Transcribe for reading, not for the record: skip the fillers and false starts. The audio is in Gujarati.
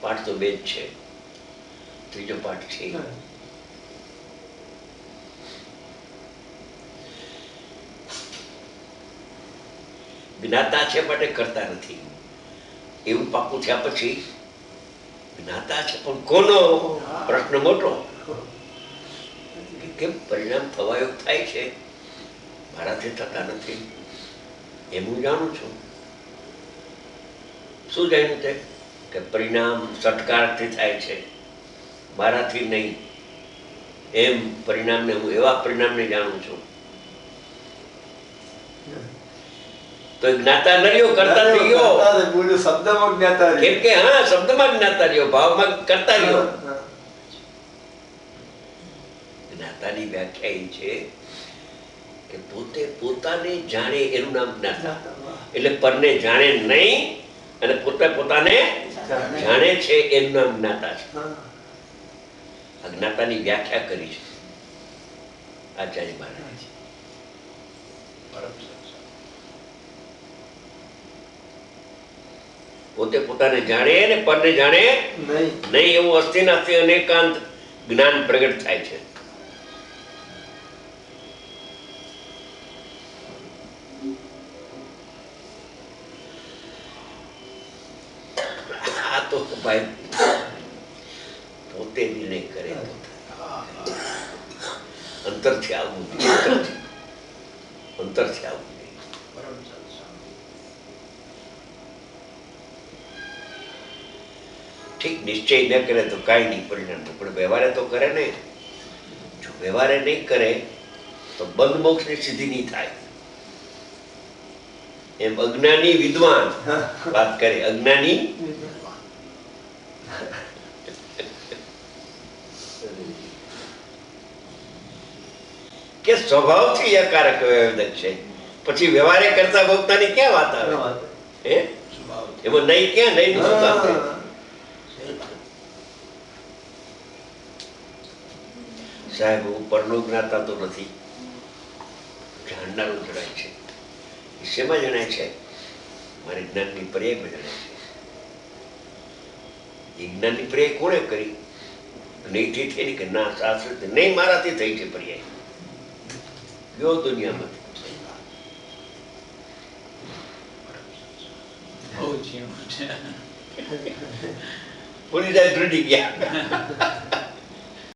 પાઠ તો બે જ છે, ત્રીજો પાઠ છે. જ્ઞાતા છે માટે કરતા નથી એવું પાકું થયા પછી જ્ઞાતા છે પણ કોનો પ્રશ્ન મોટો. કેમ પરિણામ થવાયો થાય છે, મારાથી થતા નથી એમ હું જાણું છું. શું જાણ્યું તે કે પરિણામ સત્કારથી થાય છે, મારાથી નહીં. એમ પરિણામને હું એવા પરિણામને જાણું છું. તો જ્ઞાતા નર્યો કરતા થઈ ગયો. શબ્દમાં જ્ઞાતા કેમ કે હા, શબ્દમાં જ્ઞાતા રહ્યો, ભાવમાં કરતા રહ્યો. જ્ઞાતાની વ્યાખ્યા એ છે કે પોતે પોતાને જાણે એનું નામ જ્ઞાતા. એટલે પરને જાણે નહીં અને પોતે પોતાને જાણે છે એનું નામ જ્ઞાતા છે. આ જ્ઞાતાની વ્યાખ્યા કરી છે આચાર્ય મહારાજ. પોતે પોતાને જાણે ને પરને જાણે નહીં એવું અસ્થિનાસ્તિ અનેકાંત જ્ઞાન પ્રગટ થાય છે. આ તો ભાઈ પોતે નિર્ણય કરે, અંતરથી આવવું જોઈએ, અંતરથી આવવું. ઠીક, નિશ્ચય ન કરે તો કાંઈ નહીં પરિણામ, પણ વ્યવહારે તો કરે ને. જો વ્યવહારે નહીં કરે તો બંધ મોક્ષની સિદ્ધિ નહીં થાય. એમ અજ્ઞાની વિદ્વાન વાત કરે, અજ્ઞાની કે સ્વભાવથી યકારક વ્યવહારક છે, પછી વ્યવહારે કરતા ભોગતાની ક્યાં વાત આવે? હે, એમાં નહીં ક્યાં નહીં નું શું કામ? સાહેબ ઉપરનો જ્ઞાતા તો નથી, જાણનારું જણાય છે. શેમાં જણાય છે? મારી જ્ઞાનની પર્યાયમાં જણાય છે. એ જ્ઞાનની પર્યાય કોણે કરી? નહીંથી થઈ કે ના શાસ્ત્ર નહીં, મારાથી થઈ છે પર્યાય. ગયો દુનિયામાંથી ભૂલી જાય, ધ્રુજી ગયા.